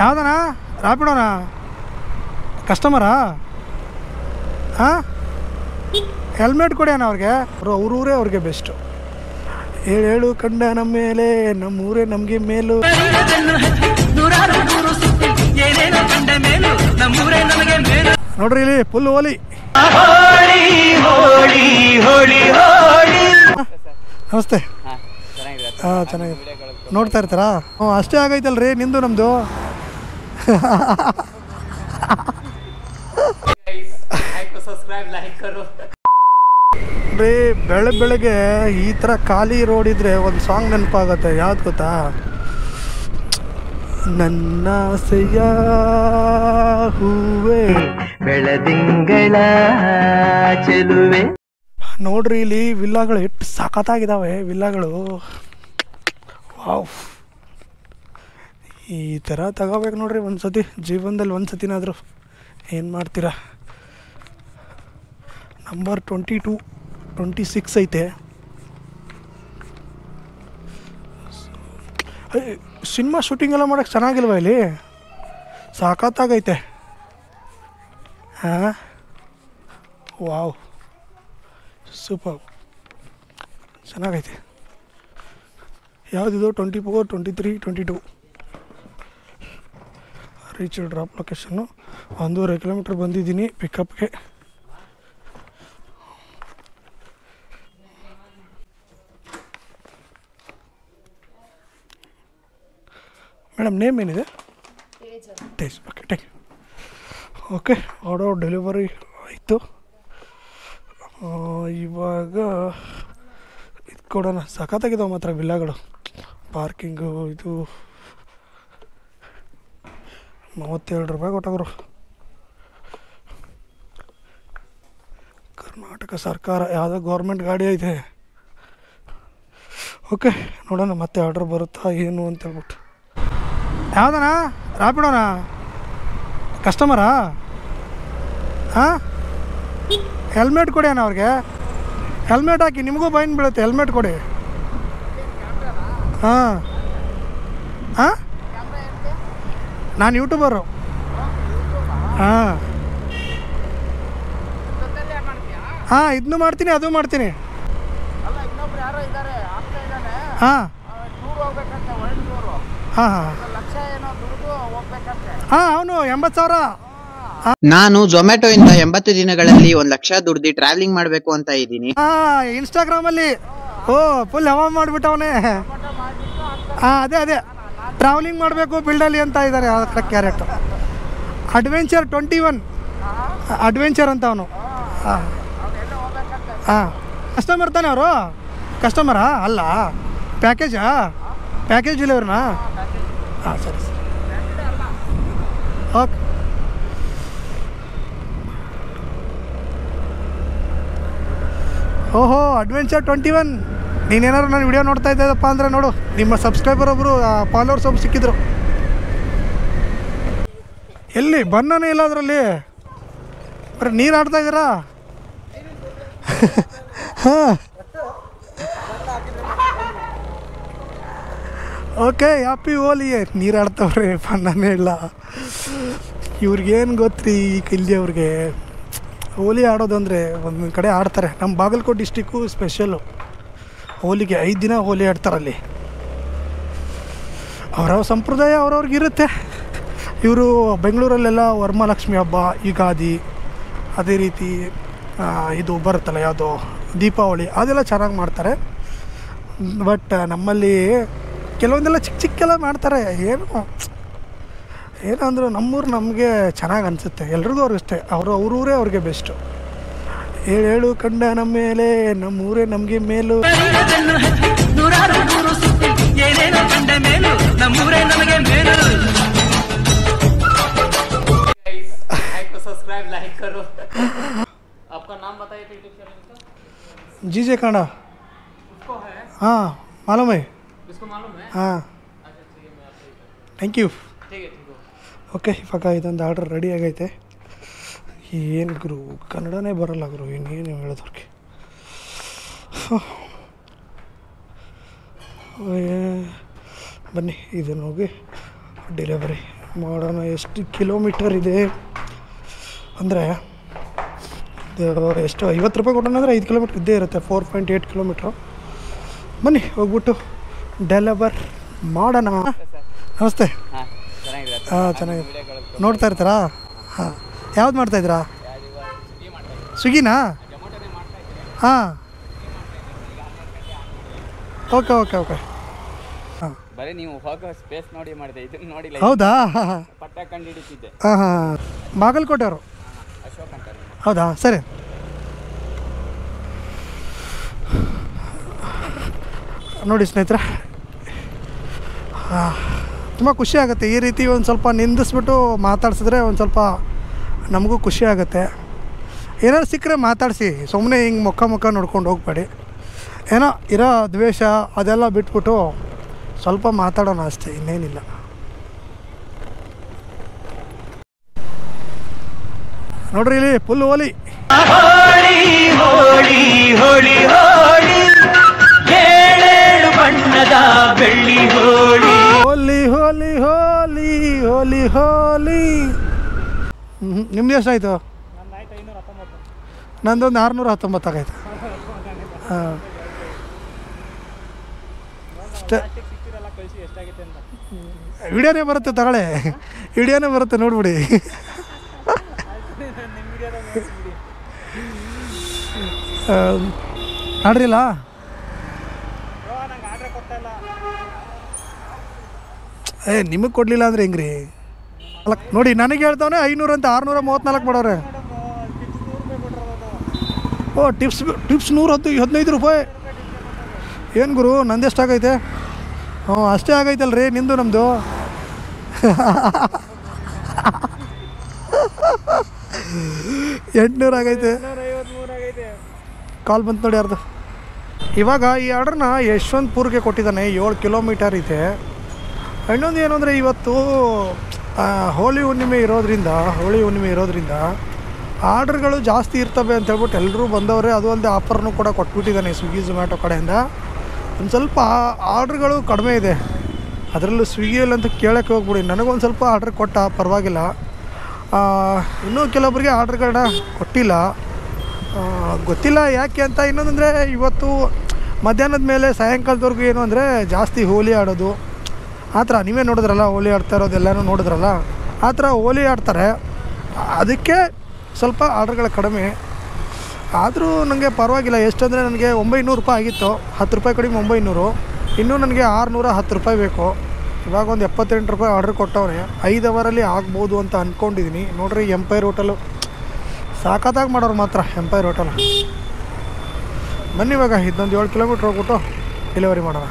ಯಾವ್ದಣ್ಣ ರಾಪಿಡೋನಾ ಕಸ್ಟಮರಾ ಹಾಂ ಹೆಲ್ಮೆಟ್ ಕೊಡಿ ಅಣ್ಣ ಅವ್ರಿಗೆ ಅವ್ರೂರೇ ಅವ್ರಿಗೆ ಬೆಸ್ಟು ಹೇಳು ಕಂಡ ನಮ್ಮ ಮೇಲೆ ನಮ್ಮೂರೇ ನಮಗೆ ಮೇಲು ನೋಡ್ರಿ ಇಲ್ಲಿ ಫುಲ್ ಹೋಲಿ ನಮಸ್ತೆ ಹಾಂ ಚೆನ್ನಾಗಿದೆ ನೋಡ್ತಾ ಇರ್ತಾರಾ ಹ್ಞೂ ಅಷ್ಟೇ ಆಗೈತಲ್ರಿ ನಿಂದು ನಮ್ಮದು ರೀ ಬೆಳಗ್ಗೆ ಈ ಥರ ಖಾಲಿ ರೋಡ್ ಇದ್ರೆ ಒಂದು ಸಾಂಗ್ ನೆನಪಾಗುತ್ತೆ ಯಾವ್ದು ಗೊತ್ತಾ ನನ್ನ ಆಸೆಯ ಹೂವೇ ಬೆಳದಿಂಗಳ ಚೆಲುವೆ ನೋಡ್ರಿ ಇಲ್ಲಿ ವಿಲ್ಲಾಗಳು ಎಷ್ಟು ಸಖತ್ತಾಗಿದ್ದಾವೆ ವಿಲ್ಲಾಗಳು ವಾವ್ ಈ ಥರ ತಗೋಬೇಕು ನೋಡ್ರಿ ಒಂದು ಸತಿ ಜೀವನದಲ್ಲಿ ಒಂದು ಸತಿನಾದರೂ ಏನು ಮಾಡ್ತೀರಾ ನಂಬರ್ 22 26 ಐತೆ ಸಿನಿಮಾ ಶೂಟಿಂಗ್ ಎಲ್ಲ ಮಾಡೋಕ್ಕೆ ಚೆನ್ನಾಗಿಲ್ವ ಇಲ್ಲಿ ಸಾಕತ್ತಾಗೈತೆ ಹಾಂ ವಾವ್ ಸೂಪರ್ ಚೆನ್ನಾಗೈತೆ ಯಾವುದಿದು 24 23 22 ರೀಚ್ ಡ್ರಾಪ್ ಲೊಕೇಶನ್ನು 1.5 ಕಿಲೋಮೀಟ್ರ್ ಬಂದಿದ್ದೀನಿ ಪಿಕಪ್ಗೆ ಮೇಡಮ್ ನೇಮ್ ಏನಿದೆ Tej okay thank you okay order delivery ಆಯಿತು ಇವಾಗ ಇದು ಕೊಡೋಣ ಸಖತ್ತಾಗಿದ್ದಾವೆ ಮಾತ್ರ ವಿಲ್ಲಾಗಳು ಪಾರ್ಕಿಂಗು ಇದು 32 ರೂಪಾಯಿ ಕೊಟ್ಟವರು ಕರ್ನಾಟಕ ಸರ್ಕಾರ ಯಾವುದೋ ಗೌರ್ಮೆಂಟ್ ಗಾಡಿ ಐತೆ ಓಕೆ ನೋಡೋಣ ಮತ್ತೆ ಆರ್ಡ್ರ್ ಬರುತ್ತಾ ಏನು ಅಂತ ಹೇಳ್ಬಿಟ್ಟು ಯಾವ್ದಣ್ಣ ರಾಪಿಡೋನಾ ಕಸ್ಟಮರಾ ಹಾಂ ಹೆಲ್ಮೆಟ್ ಕೊಡಿ ಅಣ್ಣ ಅವ್ರಿಗೆ ಹೆಲ್ಮೆಟ್ ಹಾಕಿ ನಿಮಗೂ ಫೈನ್ ಬೀಳುತ್ತೆ ಹೆಲ್ಮೆಟ್ ಕೊಡಿ ಹಾಂ ಹಾಂ ನಾನು ಯೂಟ್ಯೂಬರು ಹಾಂ ಹಾಂ ಇದನ್ನು ಮಾಡ್ತೀನಿ ಅದು ಮಾಡ್ತೀನಿ ಹಾಂ ಹಾಂ ಹಾಂ ಹಾಂ ಅವನು 80,000 ನಾನು ಝೊಮ್ಯಾಟೊ ಇಂದ 80 ದಿನಗಳಲ್ಲಿ 1 ಲಕ್ಷ ದುಡ್ದು ಟ್ರಾವೆಲಿಂಗ್ ಮಾಡಬೇಕು ಅಂತ ಇದ್ದೀನಿ. ಇನ್ಸ್ಟಾಗ್ರಾಮಲ್ಲಿ ಓ ಫುಲ್ ಹವಾ ಮಾಡಿಬಿಟ್ಟವನೇ. ಅದೇ ಟ್ರಾವೆಲಿಂಗ್ ಮಾಡಬೇಕು ಫೀಲ್ಡಲ್ಲಿ ಅಂತ ಇದ್ದಾರೆ. ಕ್ಯಾರೆಕ್ಟರ್ ಅಡ್ವೆಂಚರ್ 21 ಅಡ್ವೆಂಚರ್ ಅಂತ ಅವನು. ಕಸ್ಟಮರ್ ತಾನೆ ಅವರು? ಕಸ್ಟಮರಾ ಅಲ್ಲ, ಪ್ಯಾಕೇಜ್ ಇಲ್ಲ ಇವ್ರನ್ನ. ಸರಿ ಓಕೆ. ಓಹೋ ಅಡ್ವೆಂಚರ್ 21. ನೀನೇನಾದ್ರು ನಾನು ವಿಡಿಯೋ ನೋಡ್ತಾ ಇದ್ದಪ್ಪ ಅಂದರೆ ನೋಡು, ನಿಮ್ಮ ಸಬ್ಸ್ಕ್ರೈಬರ್ ಒಬ್ಬರು ಫಾಲೋವರ್ಸ್ ಒಬ್ಬರು ಸಿಕ್ಕಿದ್ರು. ಎಲ್ಲಿ ಬನ್ನನೇ ಇಲ್ಲ ಅದರಲ್ಲಿ, ಬರೀ ನೀರು ಆಡ್ತಾ ಇದ್ದೀರಾ? ಹಾಂ ಓಕೆ, ಹ್ಯಾಪಿ ಹೋಲಿ. ನೀರು ಆಡ್ತವ್ರೆ, ಬನ್ನನೇ ಇಲ್ಲ. ಇವ್ರಿಗೇನು ಗೊತ್ತ್ರಿ ಇಲ್ಲಿ ಅವ್ರಿಗೆ ಹೋಲಿ ಆಡೋದಂದರೆ ಒಂದೊಂದು ಕಡೆ ಆಡ್ತಾರೆ. ನಮ್ಮ ಬಾಗಲಕೋಟೆ ಡಿಸ್ಟಿಕ್ಕು ಸ್ಪೆಷಲ್ಲು ಹೋಲಿಗೆ 5 ದಿನ ಹೋಲಿ ಆಡ್ತಾರಲ್ಲಿ. ಅವರವ್ರ ಸಂಪ್ರದಾಯ ಅವ್ರವ್ರಿಗಿರುತ್ತೆ. ಇವರು ಬೆಂಗಳೂರಲ್ಲೆಲ್ಲ ವರಮಹಾಲಕ್ಷ್ಮಿ ಹಬ್ಬ, ಯುಗಾದಿ, ಅದೇ ರೀತಿ ಇದು ಬರುತ್ತಲ್ಲ ಯಾವುದೋ ದೀಪಾವಳಿ, ಅದೆಲ್ಲ ಚೆನ್ನಾಗಿ ಮಾಡ್ತಾರೆ. ಬಟ್ ನಮ್ಮಲ್ಲಿ ಕೆಲವೊಂದೆಲ್ಲ ಚಿಕ್ಕೆಲ್ಲ ಮಾಡ್ತಾರೆ. ಏನಂದ್ರೆ ನಮ್ಮೂರು ನಮಗೆ ಚೆನ್ನಾಗಿ ಅನಿಸುತ್ತೆ. ಎಲ್ರಿಗೂ ಅವ್ರಿಗಷ್ಟೇ, ಅವ್ರೂರೇ ಅವ್ರಿಗೆ ಬೆಸ್ಟು. ಹೇಳು ಕಂಡ ನಮ್ಮ ಮೇಲೆ, ನಮ್ಮೂರೇ ನಮಗೆ ಮೇಲು. जी जे कांडा हाँ मालूम है, हाँ ಥ್ಯಾಂಕ್ ಯು. ಓಕೆ, ಇವಾಗ ಇದೊಂದು ಆರ್ಡ್ರ್ ರೆಡಿ ಆಗೈತೆ. ಏನು ಗುರು ಕನ್ನಡನೇ ಬರೋಲ್ಲ ಗುರು, ಇನ್ನೇನು ಹೇಳೋದವ್ರಿಗೆ. ಬನ್ನಿ ಇದನ್ನು ಹೋಗಿ ಡೆಲಿವರಿ ಮಾಡೋಣ. ಎಷ್ಟು ಕಿಲೋಮೀಟರ್ ಇದೆ ಅಂದರೆ ಎಷ್ಟು 50 ರೂಪಾಯಿ ಕೊಟ್ಟೋಣ ಅಂದರೆ 5 ಕಿಲೋಮೀಟ್ರ್ ಇದ್ದೇ ಇರುತ್ತೆ. 4.8 ಕಿಲೋಮೀಟ್ರು. ಬನ್ನಿ ಹೋಗ್ಬಿಟ್ಟು ಡೆಲಿವರ್ ಮಾಡೋಣ. ನಮಸ್ತೆ. ಹಾಂ ಚೆನ್ನಾಗಿದೆ. ನೋಡ್ತಾ ಇರ್ತಾರಾ? ಹಾಂ ಯಾವ್ದು ಮಾಡ್ತಾಯಿದ್ದೀರಾ? ಸ್ವಿಗ್ಗಿನಾ? ಹಾಂ ಓಕೆ ಓಕೆ ಓಕೆ. ಹಾಂ ಬರೀ ನೀವು ಹೋಗೋ ಸ್ಪೇಸ್ ನೋಡಿ ಮಾಡಿದೆ, ಇದನ್ನ ನೋಡಿಲ್ಲ. ಹೌದಾ? ಪಟ್ಟ ಕಂಡು ಹಿಡಿತಿದ್ದೆ. ಹಾಂ ಹಾಂ ಬಾಗಲಕೋಟೆಯವರು. ಅಶೋಕ್ ಅಂತ. ಹೌದಾ ಸರಿ. ನೋಡಿ ಸ್ನೇಹಿತರೆ, ತುಂಬ ಖುಷಿ ಆಗುತ್ತೆ ಈ ರೀತಿ ಒಂದು ಸ್ವಲ್ಪ ನಿಂದಿಸ್ಬಿಟ್ಟು ಮಾತಾಡ್ಸಿದ್ರೆ ಒಂದು ಸ್ವಲ್ಪ ನಮಗೂ ಖುಷಿ ಆಗುತ್ತೆ. ಏನಾದ್ರು ಸಿಕ್ಕರೆ ಮಾತಾಡಿಸಿ, ಸುಮ್ಮನೆ ಹಿಂಗೆ ಮುಖ ನೋಡ್ಕೊಂಡು ಹೋಗ್ಬೇಡಿ. ಏನೋ ಇರೋ ದ್ವೇಷ ಅದೆಲ್ಲ ಬಿಟ್ಬಿಟ್ಟು ಸ್ವಲ್ಪ ಮಾತಾಡೋಣ ಅಷ್ಟೇ, ಇನ್ನೇನಿಲ್ಲ. ನೋಡ್ರಿ ಇಲ್ಲಿ ಫುಲ್ ಹೋಲಿ. ಹೋಲಿ ಹೋಲಿ ಹೋಲಿ ಹೋಲಿ ಹೋಲಿ. ನಿಮ್ದು ಎಷ್ಟಾಯಿತು? ನಂದೊಂದು 619 ಆಗೈತೆ. ಹಾಂ ಅಷ್ಟೇ. ವಿಡಿಯೋನೇ ಬರುತ್ತೆ ತಗೊಳ್ಳಿ, ವಿಡಿಯೋನೇ ಬರುತ್ತೆ ನೋಡ್ಬಿಡಿ. ಆಡ್ರಿಲ್ಲ ನಿಮಗೆ ಕೊಡಲಿಲ್ಲ ಅಂದರೆ ಹೆಂಗ್ರಿ? ಅಲ್ಲ ನೋಡಿ, ನನಗೆ ಹೇಳ್ತಾವನೆ 500 ಅಂತ 634 ಮಾಡೋರೆ. ಓ ಟಿಪ್ಸ್ 115 ರೂಪಾಯಿ. ಏನು ಗುರು, ನಂದು ಎಷ್ಟಾಗೈತೆ? ಹ್ಞೂ ಅಷ್ಟೇ ಆಗೈತಲ್ರಿ, ನಿಂದು ನಮ್ಮದು. $800 ಆಗೈತೆ. ಕಾಲ್ ಬಂತು ನೋಡಿ ಯಾರ್ದು. ಇವಾಗ ಈ ಆರ್ಡ್ರನ್ನ ಯಶವಂತಪುರ್ಗೆ ಕೊಟ್ಟಿದ್ದಾನೆ. 7 ಕಿಲೋಮೀಟರ್ ಇದೆ. ಇನ್ನೊಂದು ಏನು ಅಂದರೆ, ಇವತ್ತು ಹೋಳಿ ಹುಣ್ಣಿಮೆ ಇರೋದ್ರಿಂದ ಆರ್ಡ್ರ್ಗಳು ಜಾಸ್ತಿ ಇರ್ತವೆ ಅಂತ ಹೇಳ್ಬಿಟ್ಟು ಎಲ್ಲರೂ ಬಂದವರೇ. ಅದು ಅಲ್ಲದೆ ಆಫರ್ನೂ ಕೂಡ ಕೊಟ್ಬಿಟ್ಟಿದ್ದಾನೆ ಸ್ವಿಗ್ಗಿ ಝೊಮ್ಯಾಟೊ ಕಡೆಯಿಂದ. ಒಂದು ಸ್ವಲ್ಪ ಆರ್ಡ್ರ್ಗಳು ಕಡಿಮೆ ಇದೆ. ಅದರಲ್ಲೂ ಸ್ವಿಗ್ಗಿಯಲ್ಲಿ ಅಂತ ಕೇಳೋಕ್ಕೆ ಹೋಗ್ಬಿಡಿ. ನನಗೊಂದು ಸ್ವಲ್ಪ ಆರ್ಡ್ರ್ ಕೊಟ್ಟ, ಪರವಾಗಿಲ್ಲ. ಇನ್ನೂ ಕೆಲವೊಬ್ಬರಿಗೆ ಆರ್ಡ್ರ್ಗಳನ್ನ ಕೊಟ್ಟಿಲ್ಲ, ಗೊತ್ತಿಲ್ಲ ಯಾಕೆ ಅಂತ. ಇನ್ನೊಂದಂದರೆ, ಇವತ್ತು ಮಧ್ಯಾಹ್ನದ ಮೇಲೆ ಸಾಯಂಕಾಲದವರೆಗೂ ಏನು ಅಂದರೆ ಜಾಸ್ತಿ ಹೋಲಿ ಆಡೋದು ಆ ಥರ. ನೀವೇ ನೋಡಿದ್ರಲ್ಲ, ಹೋಲಿ ಆಡ್ತಾ ಇರೋದೆಲ್ಲನೂ ನೋಡಿದ್ರಲ್ಲ, ಆ ಥರ ಹೋಲಿ ಆಡ್ತಾರೆ. ಅದಕ್ಕೆ ಸ್ವಲ್ಪ ಆರ್ಡ್ರ್ಗಳು ಕಡಿಮೆ. ಆದರೂ ನನಗೆ ಪರವಾಗಿಲ್ಲ. ಎಷ್ಟಂದರೆ ನನಗೆ 900 ರೂಪಾಯಿ ಆಗಿತ್ತು, 10 ರೂಪಾಯಿ ಕಡಿಮೆ 900. ಇನ್ನೂ ನನಗೆ 610 ರೂಪಾಯಿ ಬೇಕು. ಇವಾಗ ಒಂದು 78 ರೂಪಾಯಿ ಆರ್ಡ್ರ್ ಕೊಟ್ಟವ್ರೆ. 5 ಅವರಲ್ಲಿ ಆಗ್ಬೋದು ಅಂತ ಅಂದ್ಕೊಂಡಿದ್ದೀನಿ. ನೋಡ್ರಿ, ಎಂಪೈರ್ ಹೋಟೆಲು ಸಾಕತ್ತಾಗಿ ಮಾಡೋರು ಮಾತ್ರ, ಎಂಪೈರ್ ಹೋಟೆಲ್. ಬನ್ನಿ ಇವಾಗ ಇದೊಂದು 7 ಕಿಲೋಮೀಟ್ರ್ ಹೋಗ್ಬಿಟ್ಟು ಡೆಲಿವರಿ ಮಾಡೋಣ.